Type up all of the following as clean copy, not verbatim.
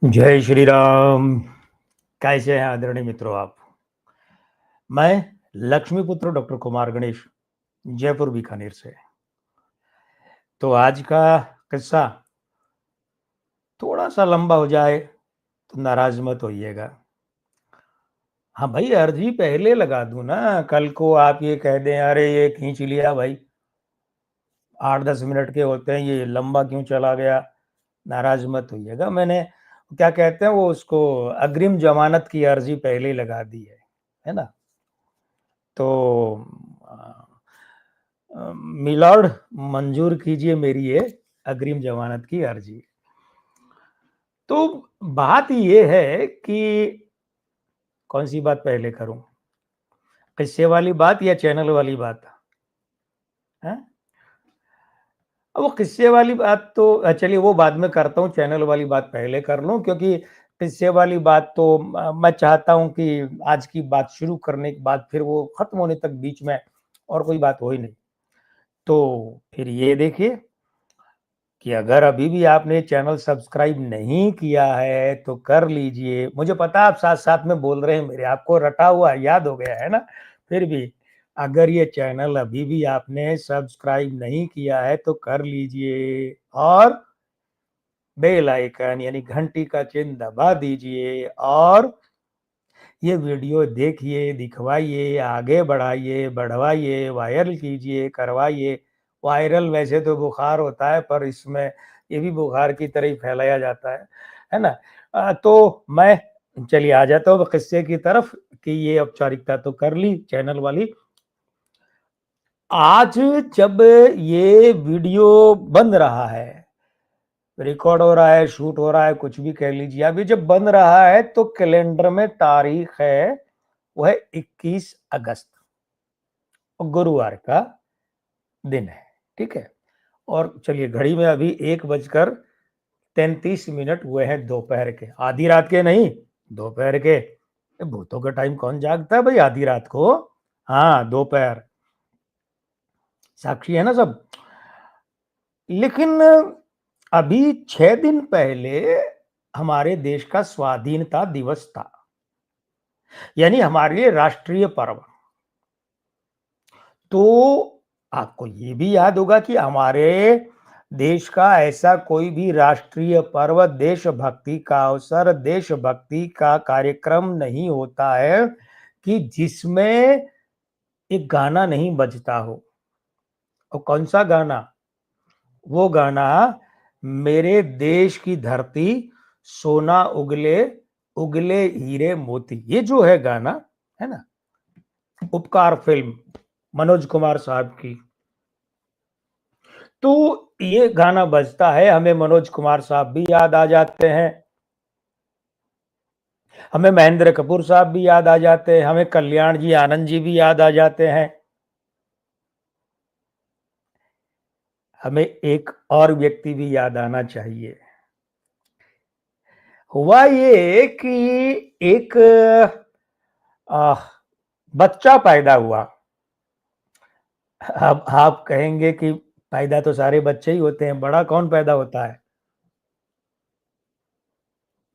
जय श्री राम। कैसे हैं आदरणीय मित्रों आप? मैं लक्ष्मीपुत्र डॉक्टर कुमार गणेश, जयपुर बीकानेर से। तो आज का किस्सा थोड़ा सा लंबा हो जाए तो नाराज मत होइएगा। हाँ भाई, अर्जी पहले लगा दूं ना, कल को आप ये कह दें अरे ये खींच लिया भाई, 8-10 मिनट के होते हैं, ये लंबा क्यों चला गया। नाराज मत होइएगा। मैंने क्या कहते हैं वो उसको अग्रिम जमानत की अर्जी पहले ही लगा दी है ना। तो मिलॉर्ड मंजूर कीजिए मेरी ये अग्रिम जमानत की अर्जी। तो बात ये है कि कौन सी बात पहले करूं, किस्से वाली बात या चैनल वाली बात है? अब वो किस्से वाली बात तो चलिए वो बाद में करता हूँ, चैनल वाली बात पहले कर लूं, क्योंकि किस्से वाली बात तो मैं चाहता हूं कि आज की बात शुरू करने के बाद फिर वो खत्म होने तक बीच में और कोई बात हो ही नहीं। तो फिर ये देखिए कि अगर अभी भी आपने चैनल सब्सक्राइब नहीं किया है तो कर लीजिए। मुझे पता है आप साथ-साथ में बोल रहे हैं मेरे, आपको रटा हुआ याद हो गया है ना? फिर भी अगर ये चैनल अभी भी आपने सब्सक्राइब नहीं किया है तो कर लीजिए और बेल आइकन यानी घंटी का चिन्ह दबा दीजिए और ये वीडियो देखिए, दिखवाइए, आगे बढ़ाइए, बढ़वाइए, वायरल कीजिए, करवाइए। वायरल वैसे तो बुखार होता है पर इसमें ये भी बुखार की तरह ही फैलाया जाता है ना? तो मैं चलिए आ जाता हूँ किस्से की तरफ कि ये औपचारिकता तो कर ली चैनल वाली। आज जब ये वीडियो बन रहा है, रिकॉर्ड हो रहा है, शूट हो रहा है, कुछ भी कह लीजिए, अभी जब बन रहा है तो कैलेंडर में तारीख है वो है 21 अगस्त, गुरुवार का दिन है। ठीक है। और चलिए घड़ी में अभी 1:33 हुए हैं दोपहर के, आधी रात के नहीं, दोपहर के। भूतों का टाइम कौन जागता है भाई आधी रात को? हाँ, दोपहर। साक्षी है ना सब। लेकिन अभी 6 दिन पहले हमारे देश का स्वाधीनता दिवस था, यानी हमारे लिए राष्ट्रीय पर्व। तो आपको ये भी याद होगा कि हमारे देश का ऐसा कोई भी राष्ट्रीय पर्व, देशभक्ति का अवसर, देशभक्ति का कार्यक्रम नहीं होता है कि जिसमें एक गाना नहीं बजता हो। और कौन सा गाना? वो गाना मेरे देश की धरती सोना उगले उगले हीरे मोती, ये जो है गाना, है ना, उपकार फिल्म मनोज कुमार साहब की। तो ये गाना बजता है, हमें मनोज कुमार साहब भी याद आ जाते हैं, हमें महेंद्र कपूर साहब भी याद आ जाते हैं, हमें कल्याण जी आनंद जी भी याद आ जाते हैं। हमें एक और व्यक्ति भी याद आना चाहिए। हुआ ये कि एक आ, बच्चा पैदा हुआ। अब आप कहेंगे कि पैदा तो सारे बच्चे ही होते हैं, बड़ा कौन पैदा होता है?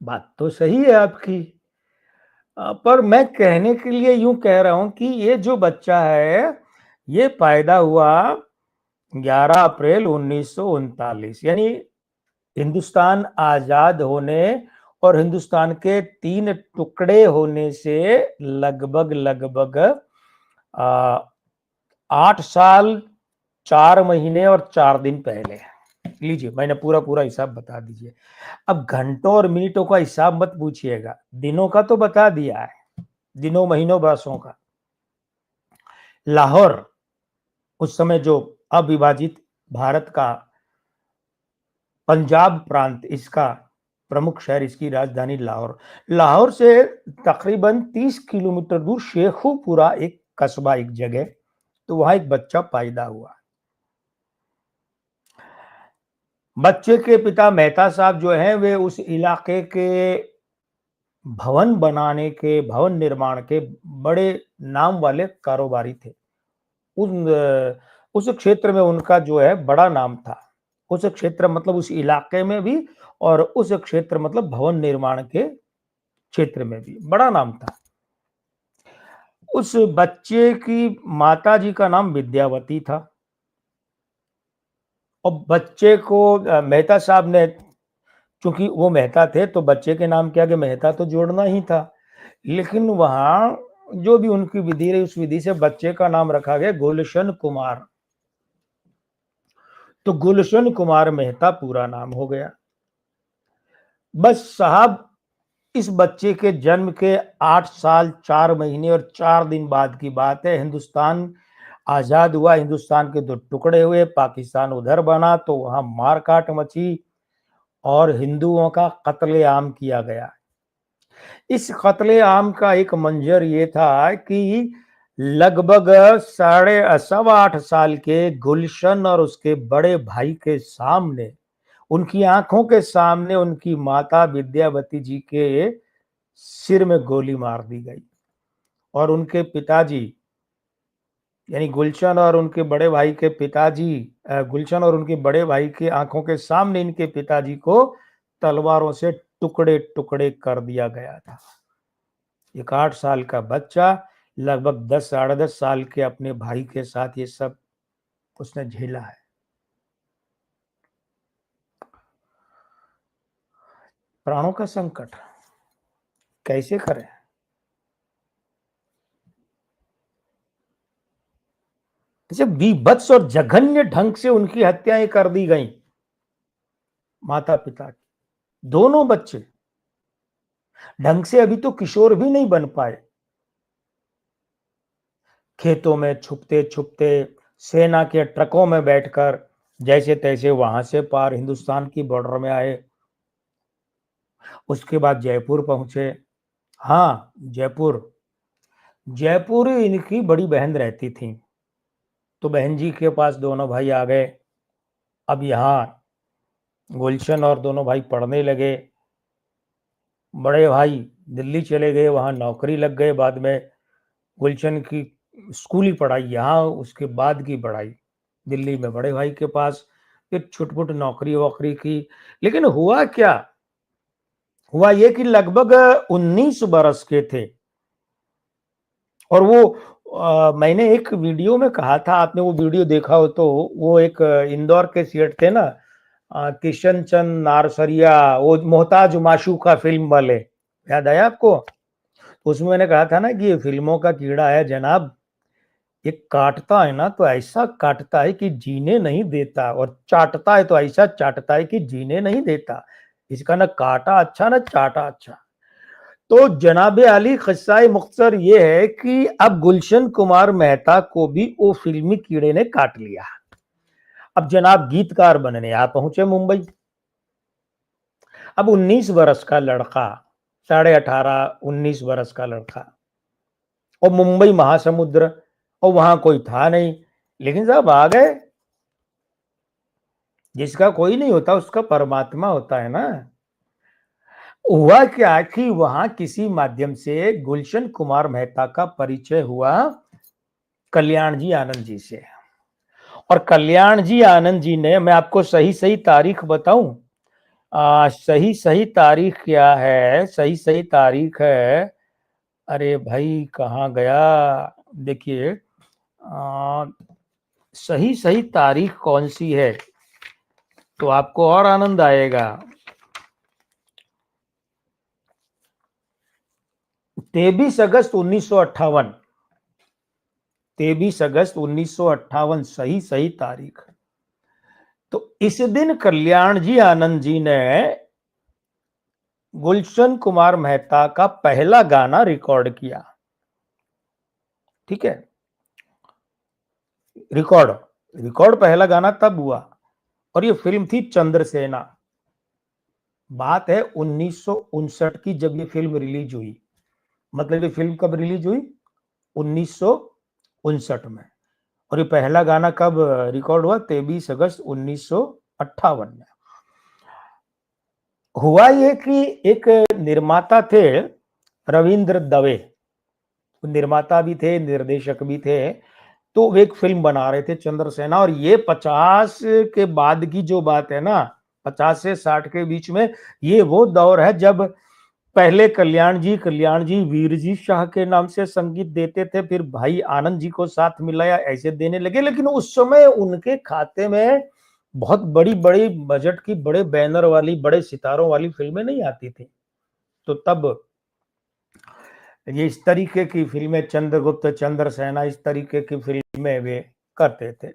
बात तो सही है आपकी। पर मैं कहने के लिए यूं कह रहा हूं कि ये जो बच्चा है ये पैदा हुआ 11 अप्रैल 1939, यानी हिंदुस्तान आजाद होने और हिंदुस्तान के 3 टुकड़े होने से लगभग लगभग 8 साल 4 महीने और 4 दिन पहले। लीजिए मैंने पूरा पूरा हिसाब बता दीजिए। अब घंटों और मिनटों का हिसाब मत पूछिएगा, दिनों का तो बता दिया है, दिनों महीनों बरसों का। लाहौर, उस समय जो अविभाजित भारत का पंजाब प्रांत, इसका प्रमुख शहर, इसकी राजधानी लाहौर। लाहौर से तकरीबन 30 किलोमीटर दूर शेखुपुरा एक कस्बा, एक जगह, तो वहां एक बच्चा पैदा हुआ। बच्चे के पिता मेहता साहब जो हैं वे उस इलाके के भवन बनाने के, भवन निर्माण के बड़े नाम वाले कारोबारी थे। उस क्षेत्र में उनका जो है बड़ा नाम था। उस क्षेत्र मतलब उस इलाके में भी, और उस क्षेत्र मतलब भवन निर्माण के क्षेत्र में भी बड़ा नाम था। उस बच्चे की माताजी का नाम विद्यावती था, और बच्चे को मेहता साहब ने, चूंकि वो मेहता थे तो बच्चे के नाम के आगे मेहता तो जोड़ना ही था, लेकिन वहां जो भी उनकी विधि रही उस विधि से बच्चे का नाम रखा गया गुलशन कुमार। तो गुलशन कुमार मेहता पूरा नाम हो गया। बस साहब, इस बच्चे के जन्म के 8 साल 4 महीने और 4 दिन बाद की बात है। हिंदुस्तान आजाद हुआ, हिंदुस्तान के दो टुकड़े हुए, पाकिस्तान उधर बना तो वहां मारकाट मची और हिंदुओं का कत्लेआम किया गया। इस कत्लेआम का एक मंजर ये था कि लगभग 7.5 के गुलशन और उसके बड़े भाई के सामने, उनकी आंखों के सामने उनकी माता विद्यावती जी के सिर में गोली मार दी गई, और उनके पिताजी यानी गुलशन और उनके बड़े भाई के पिताजी, गुलशन और उनके बड़े भाई के आंखों के सामने इनके पिताजी को तलवारों से टुकड़े टुकड़े कर दिया गया था। एक 8 साल का बच्चा लगभग 10 साढ़े 10 साल के अपने भाई के साथ ये सब उसने झेला है। प्राणों का संकट कैसे करें? जैसे बीभत्स और जघन्य ढंग से उनकी हत्याएं कर दी गई, माता पिता की, दोनों बच्चे ढंग से अभी तो किशोर भी नहीं बन पाए। खेतों में छुपते छुपते, सेना के ट्रकों में बैठकर जैसे तैसे वहां से पार हिंदुस्तान की बॉर्डर में आए। उसके बाद जयपुर पहुंचे। हाँ, जयपुर। जयपुर इनकी बड़ी बहन रहती थी, तो बहन जी के पास दोनों भाई आ गए। अब यहाँ गुलशन और दोनों भाई पढ़ने लगे। बड़े भाई दिल्ली चले गए, वहां नौकरी लग गए। बाद में गुलशन की स्कूली पढ़ाई यहाँ, उसके बाद की पढ़ाई दिल्ली में बड़े भाई के पास, फिर छुटपुट नौकरी वोकरी की। लेकिन हुआ क्या, हुआ ये कि लगभग 19 बरस के थे, और वो मैंने एक वीडियो में कहा था, आपने वो वीडियो देखा हो तो, वो एक इंदौर के सेठ थे ना, किशन चंद नारसरिया, वो मोहताज माशू का फिल्म वाले, याद आया आपको? उसमें मैंने कहा था ना कि ये फिल्मों का कीड़ा है जनाब, ये काटता है ना तो ऐसा काटता है कि जीने नहीं देता, और चाटता है तो ऐसा चाटता है कि जीने नहीं देता। इसका ना काटा अच्छा ना चाटा अच्छा। तो जनाबे आली किस्सा मुख्तसर ये है कि अब गुलशन कुमार मेहता को भी वो फिल्मी कीड़े ने काट लिया। अब जनाब गीतकार बनने आ पहुंचे मुंबई। अब 19 बरस का लड़का, 18.5 19 बरस का लड़का, और मुंबई महासमुद्र, और वहां कोई था नहीं, लेकिन साहब आ गए। जिसका कोई नहीं होता उसका परमात्मा होता है ना। हुआ क्या कि वहां किसी माध्यम से गुलशन कुमार मेहता का परिचय हुआ कल्याण जी आनंद जी से, और कल्याण जी आनंद जी ने, मैं आपको सही सही तारीख बताऊं, सही सही तारीख क्या है, सही सही तारीख है, अरे भाई कहाँ गया, देखिए, सही सही तारीख कौन सी है तो आपको और आनंद आएगा। 23 अगस्त 1958, 23 अगस्त 1958 सही सही तारीख। तो इस दिन कल्याण जी आनंद जी ने गुलशन कुमार मेहता का पहला गाना रिकॉर्ड किया। ठीक है, रिकॉर्ड रिकॉर्ड पहला गाना तब हुआ, और ये फिल्म थी चंद्रसेना। बात है 1959 की, जब ये फिल्म रिलीज हुई। मतलब ये फिल्म कब रिलीज हुई? 1959 में। और ये पहला गाना कब रिकॉर्ड हुआ? 23 अगस्त 1958 में। हुआ ये कि एक निर्माता थे रविंद्र दवे, निर्माता भी थे, निर्देशक भी थे, तो वो एक फिल्म बना रहे थे चंद्रसेना, और ये 50 के बाद की जो बात है ना, 50 से 60 के बीच में, ये वो दौर है जब पहले कल्याण जी वीर जी शाह के नाम से संगीत देते थे, फिर भाई आनंद जी को साथ मिलाया, ऐसे देने लगे। लेकिन उस समय उनके खाते में बहुत बड़ी बड़ी बजट की, बड़े बैनर वाली, बड़े सितारों वाली फिल्में नहीं आती थी। तो तब ये इस तरीके की फिल्में, चंद्रगुप्त, चंद्रसेना, इस तरीके की फिल्में वे करते थे।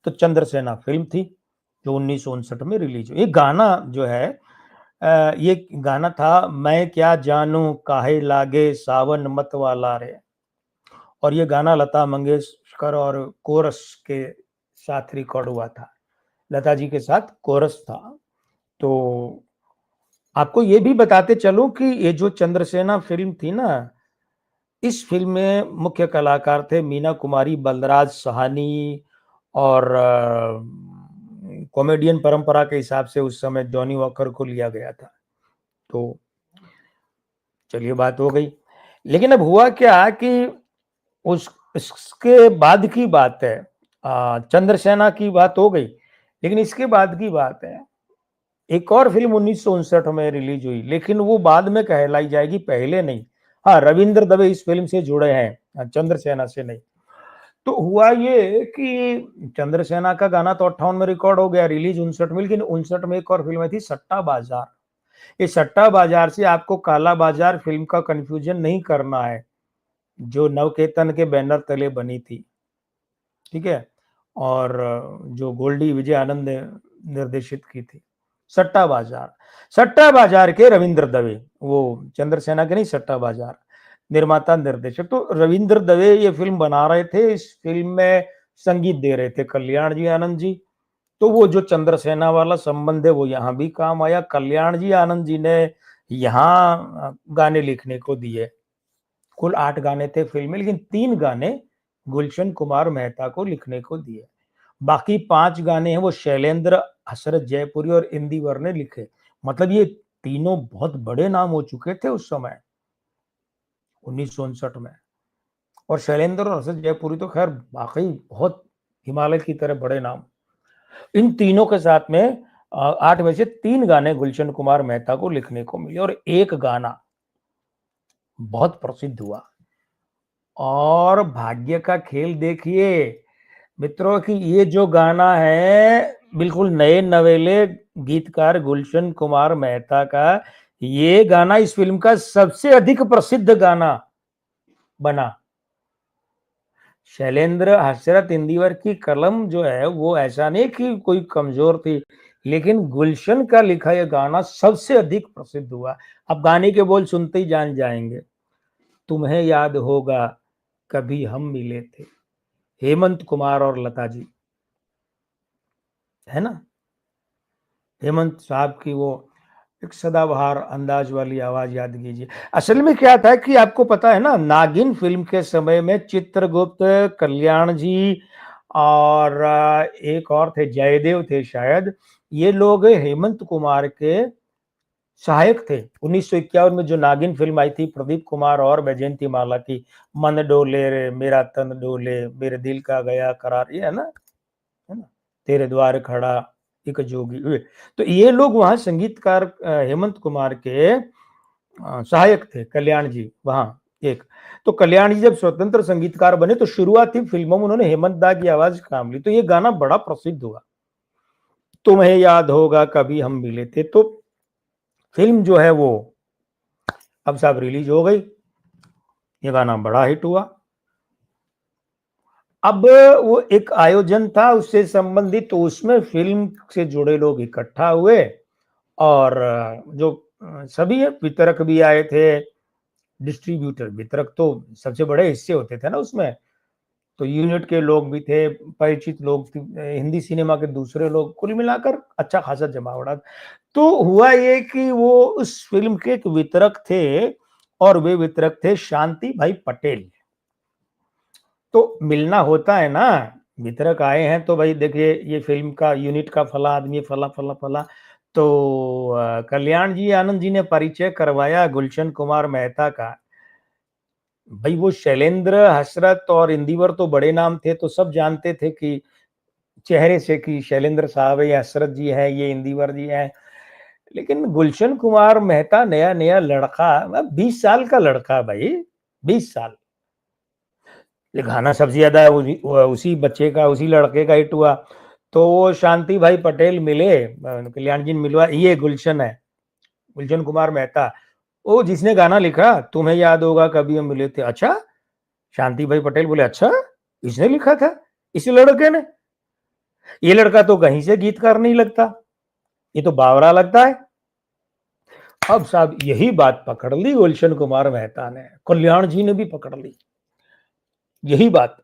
तो चंद्रसेना फिल्म थी जो 1959 में रिलीज हुई। ये गाना जो है, ये गाना था, मैं क्या जानू काहे लागे सावन मत वाला रे। और ये गाना लता मंगेशकर और कोरस के साथ रिकॉर्ड हुआ था। लता जी के साथ कोरस था। तो आपको ये भी बताते चलूं कि ये जो चंद्रसेना फिल्म थी ना, इस फिल्म में मुख्य कलाकार थे मीना कुमारी, बलराज सहानी, और कॉमेडियन परंपरा के हिसाब से उस समय जॉनी वॉकर को लिया गया था। तो चलिए, बात हो गई। लेकिन अब हुआ क्या कि उस इसके बाद की बात है, चंद्रसेना की बात हो गई, लेकिन इसके बाद की बात है, एक और फिल्म 1959 में रिलीज हुई, लेकिन वो बाद में कहलाई जाएगी, पहले नहीं। हाँ, रविंद्र दवे इस फिल्म से जुड़े हैं, चंद्रसेना से नहीं। तो हुआ ये कि चंद्रसेना का गाना तो 58 में रिकॉर्ड हो गया, रिलीज 59 में, लेकिन 59 में एक और फिल्म आई थी, सट्टा बाजार। ये सट्टा बाजार से आपको काला बाजार फिल्म का कंफ्यूजन नहीं करना है, जो नवकेतन के बैनर तले बनी थी, ठीक है, और जो गोल्डी विजय आनंद ने निर्देशित की थी। सट्टा बाजार, सट्टा बाजार के रविंद्र दवे, वो चंद्रसेना के नहीं, सट्टा बाजार, निर्माता निर्देशक। तो रविंद्र दवे ये फिल्म बना रहे थे। इस फिल्म में संगीत दे रहे थे कल्याण जी, आनंद जी। तो वो जो चंद्रसेना वाला संबंध है वो यहाँ भी काम आया। कल्याण जी, आनंद जी ने यहाँ गाने लिखने को दिए। कुल 8 गाने थे फिल्म में, लेकिन 3 गाने गुलशन कुमार मेहता को लिखने को दिए। बाकी 5 गाने हैं वो शैलेंद्र, हसरत जयपुरी और इंदिवर ने लिखे। मतलब ये तीनों बहुत बड़े नाम हो चुके थे उस समय 1959 में। और शैलेंद्र और हसरत जयपुरी तो खैर वाकई बहुत हिमालय की तरह बड़े नाम। इन तीनों के साथ में 8 में से 3 गाने गुलशन कुमार मेहता को लिखने को मिले, और एक गाना बहुत प्रसिद्ध हुआ। और भाग्य का खेल देखिए मित्रों कि ये जो गाना है, बिल्कुल नए नवेले गीतकार गुलशन कुमार मेहता का, ये गाना इस फिल्म का सबसे अधिक प्रसिद्ध गाना बना। शैलेंद्र, हसरत, इंदिवर की कलम जो है वो ऐसा नहीं कि कोई कमजोर थी, लेकिन गुलशन का लिखा यह गाना सबसे अधिक प्रसिद्ध हुआ। अब गाने के बोल सुनते ही जान जाएंगे। तुम्हें याद होगा कभी हम मिले थे, हेमंत कुमार और लता जी, है ना। हेमंत साहब की वो एक सदाबहार अंदाज वाली आवाज याद कीजिए। असल में क्या था कि आपको पता है ना, नागिन फिल्म के समय में चित्रगुप्त, कल्याण जी और एक और थे, जयदेव थे शायद, ये लोग हेमंत कुमार के सहायक थे। 1951 में जो नागिन फिल्म आई थी प्रदीप कुमार और वैजयंती माला की, मन डोले रे मेरा तन डोले, मेरे दिल का गया करार, ये है ना, तेरे द्वार खड़ा एक जोगी हुए। तो ये लोग वहां संगीतकार हेमंत कुमार के सहायक थे, कल्याण जी वहां एक। तो कल्याण जी जब स्वतंत्र संगीतकार बने तो शुरुआती फिल्मों में उन्होंने हेमंत दा की आवाज काम ली, तो ये गाना बड़ा प्रसिद्ध हुआ। तुम्हें याद होगा कभी हम मिले थे। तो फिल्म जो है वो अब साहब रिलीज हो गई, ये गाना बड़ा हिट हुआ। अब वो एक आयोजन था उससे संबंधित, तो उसमें फिल्म से जुड़े लोग इकट्ठा हुए, और जो सभी वितरक भी आए थे, डिस्ट्रीब्यूटर, वितरक तो सबसे बड़े हिस्से होते थे ना उसमें, तो यूनिट के लोग भी थे, परिचित लोग थे, हिंदी सिनेमा के दूसरे लोग, कुल मिलाकर अच्छा खासा जमावड़ा। तो हुआ ये कि वो उस फिल्म के एक वितरक थे, और वे वितरक थे शांति भाई पटेल। तो मिलना होता है ना, वितरक आए हैं तो भाई देखिए ये फिल्म का यूनिट का फला आदमी, फला फला फला। तो कल्याण जी, आनंद जी ने परिचय करवाया गुलशन कुमार मेहता का। भाई वो शैलेंद्र, हसरत और इंदिवर तो बड़े नाम थे, तो सब जानते थे कि चेहरे से कि शैलेंद्र साहब है, ये हसरत जी हैं, ये इंदिवर जी हैं। लेकिन गुलशन कुमार मेहता नया-नया लड़का, 20 साल का लड़का भाई, 20 साल। ये गाना सबसे ज़्यादा उसी बच्चे का, उसी लड़के का हिट हुआ। तो वो शांति भाई पटेल मिले, कल्याण जी ने मिलवा, ये गुलशन है, गुलशन कुमार मेहता। वो जिसने गाना लिखा, तुम्हें याद होगा कभी हम मिले थे। अच्छा, शांति भाई पटेल बोले, अच्छा इसने लिखा था, इस लड़के ने? ये लड़का तो कहीं से गीतकार नहीं लगता, ये तो बावरा लगता है। अब साहब यही बात पकड़ ली गुलशन कुमार मेहता ने, कल्याण जी ने भी पकड़ ली यही बात।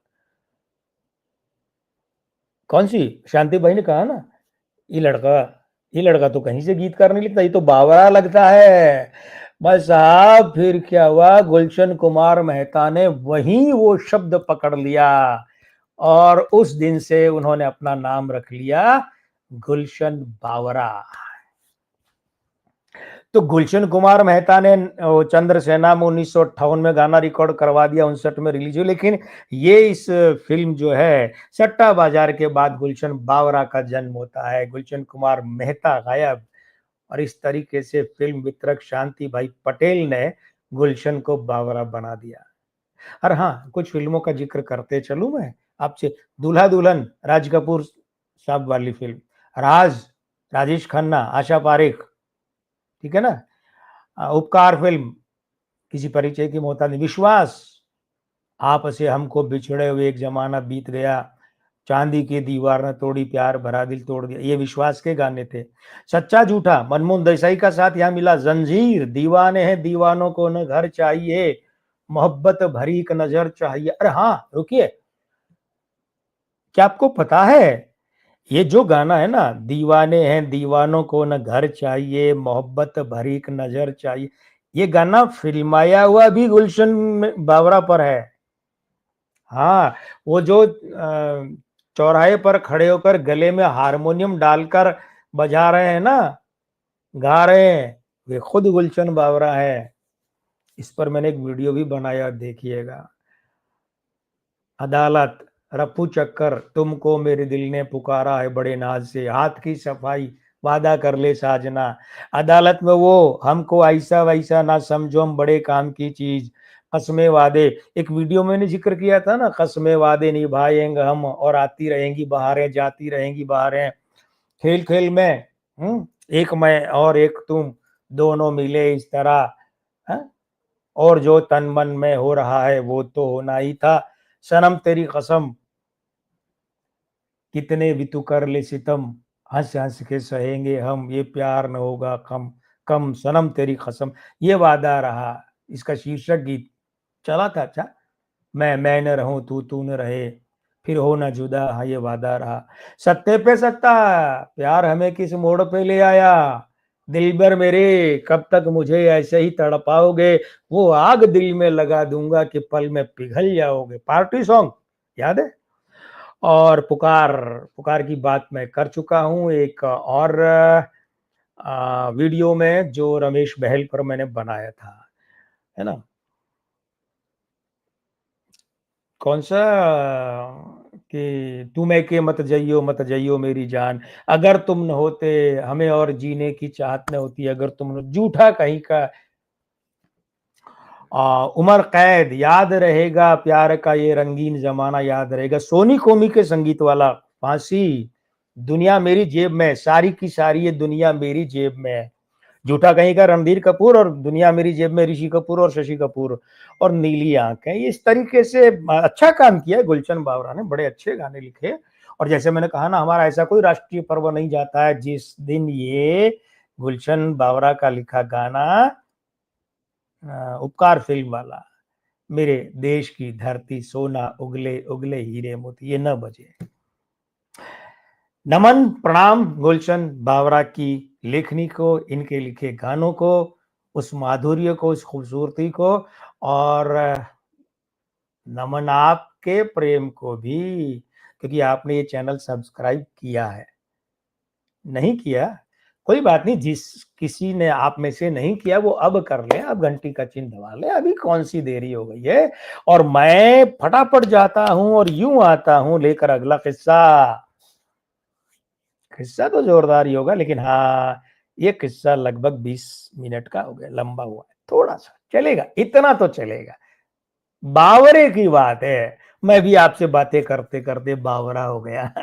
कौन सी? शांति भाई ने कहा ना, ये लड़का ये लड़का तो कहीं से गीतकार नहीं लिखता, ये तो बावरा लगता है। बस साहब फिर क्या हुआ, गुलशन कुमार मेहता ने वहीं वो शब्द पकड़ लिया और उस दिन से उन्होंने अपना नाम रख लिया गुलशन बावरा। तो गुलशन कुमार मेहता ने चंद्रसेना में 1958 में गाना रिकॉर्ड करवा दिया, 59 में रिलीज हुई। लेकिन ये इस फिल्म जो है सट्टा बाजार के बाद गुलशन बावरा का जन्म होता है, गुलशन कुमार मेहता गायब। और इस तरीके से फिल्म वितरक शांति भाई पटेल ने गुलशन को बावरा बना दिया। और हाँ, कुछ फिल्मों का जिक्र करते चलूं मैं आपसे। दूल्हा दुल्हन, राज कपूर साहब वाली फिल्म, राज, राजेश खन्ना, आशा पारेख, ठीक है ना। उपकार फिल्म, किसी परिचय की मोहताज नहीं, विश्वास, आप से हमको बिछड़े हुए एक जमाना बीत गया, चांदी की दीवार ने तोड़ी प्यार भरा दिल तोड़ दिया, ये विश्वास के गाने थे। सच्चा झूठा, मनमोहन देसाई का साथ यहाँ मिला। जंजीर, दीवाने हैं दीवानों को न घर चाहिए, मोहब्बत भरी एक नजर चाहिए। अरे हाँ रुकिए, क्या आपको पता है ये जो गाना है ना, दीवाने हैं दीवानों को न घर चाहिए, मोहब्बत भरी एक नजर चाहिए, ये गाना फिल्माया हुआ भी गुलशन बावरा पर है। हाँ, वो जो चौराहे पर खड़े होकर गले में हारमोनियम डालकर बजा रहे हैं ना, गा रहे हैं, वे खुद गुलशन बावरा है। इस पर मैंने एक वीडियो भी बनाया, देखिएगा। अदालत, रफू चक्कर, तुमको मेरे दिल ने पुकारा है बड़े नाज से, हाथ की सफाई, वादा कर ले साजना। अदालत में वो, हमको ऐसा वैसा ना समझो, हम बड़े काम की चीज, कसमें वादे। एक वीडियो मैंने जिक्र किया था ना, कसमें वादे निभाएंगे हम, और आती रहेंगी बहारें, जाती रहेंगी बहारें, खेल खेल में, एक मैं और एक तुम, दोनों मिले इस तरह, हाँ? और जो तन मन में हो रहा है वो तो होना ही था, सनम तेरी कसम, कितने भी तू कर ले सितम, हंस हंस के सहेंगे हम, ये प्यार न होगा कम, कम सनम तेरी कसम, ये वादा रहा। इसका शीर्षक गीत चला था। अच्छा, मैं न रहूं तू न रहे, फिर हो ना जुदा, हाँ ये वादा रहा। सत्ते पे सत्ता, प्यार हमें किस मोड़ पे ले आया, दिलबर मेरे कब तक मुझे ऐसे ही तड़पाओगे, वो आग दिल में लगा दूंगा कि पल में पिघल जाओगे। पार्टी सॉन्ग याद है। और पुकार, पुकार की बात मैं कर चुका हूँ एक और वीडियो में जो रमेश बहल पर मैंने बनाया था, है ना। कौन सा? कि तुम के मत जइयो मेरी जान, अगर तुम न होते हमें और जीने की चाहत न होती, अगर तुम न, झूठा कहीं का, उमर कैद, याद रहेगा प्यार का ये रंगीन जमाना, याद रहेगा, सोनी कोमी के संगीत वाला, फांसी, दुनिया मेरी जेब में, सारी की सारी ये दुनिया मेरी जेब में है, झूठा कहीं का रणधीर कपूर, और दुनिया मेरी जेब में ऋषि कपूर और शशि कपूर, और नीली आंखें। इस तरीके से अच्छा काम किया है गुलशन बावरा ने, बड़े अच्छे गाने लिखे। और जैसे मैंने कहा ना, हमारा ऐसा कोई राष्ट्रीय पर्व नहीं जाता है जिस दिन ये गुलशन बावरा का लिखा गाना, उपकार फिल्म वाला, मेरे देश की धरती सोना उगले उगले हीरे मोती, ये न बजे। नमन प्रणाम गुलशन बावरा की लेखनी को, इनके लिखे गानों को, उस माधुर्य को, उस खूबसूरती को, और नमन आपके प्रेम को भी, क्योंकि आपने ये चैनल सब्सक्राइब किया है। नहीं किया कोई बात नहीं, जिस किसी ने आप में से नहीं किया वो अब कर ले, अब घंटी का चिन्ह दबा ले, अभी कौन सी देरी हो गई है। और मैं फटाफट जाता हूं और यूं आता हूं लेकर अगला किस्सा। किस्सा तो जोरदार ही होगा, लेकिन हाँ, ये किस्सा लगभग 20 मिनट का हो गया, लंबा हुआ है, थोड़ा सा चलेगा, इतना तो चलेगा। बावरे की बात है, मैं भी आपसे बातें करते करते बावरा हो गया।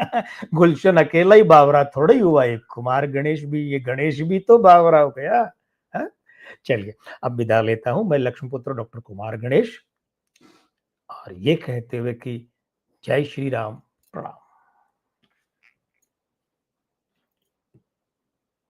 गुलशन अकेला ही बावरा थोड़ा ही हुआ, एक कुमार गणेश भी, ये गणेश भी तो बावरा हो गया। हाँ? चलिए, अब विदा लेता हूं, मैं लक्ष्मीपुत्र डॉक्टर कुमार गणेश, और ये कहते हुए कि जय श्री राम, प्रणाम।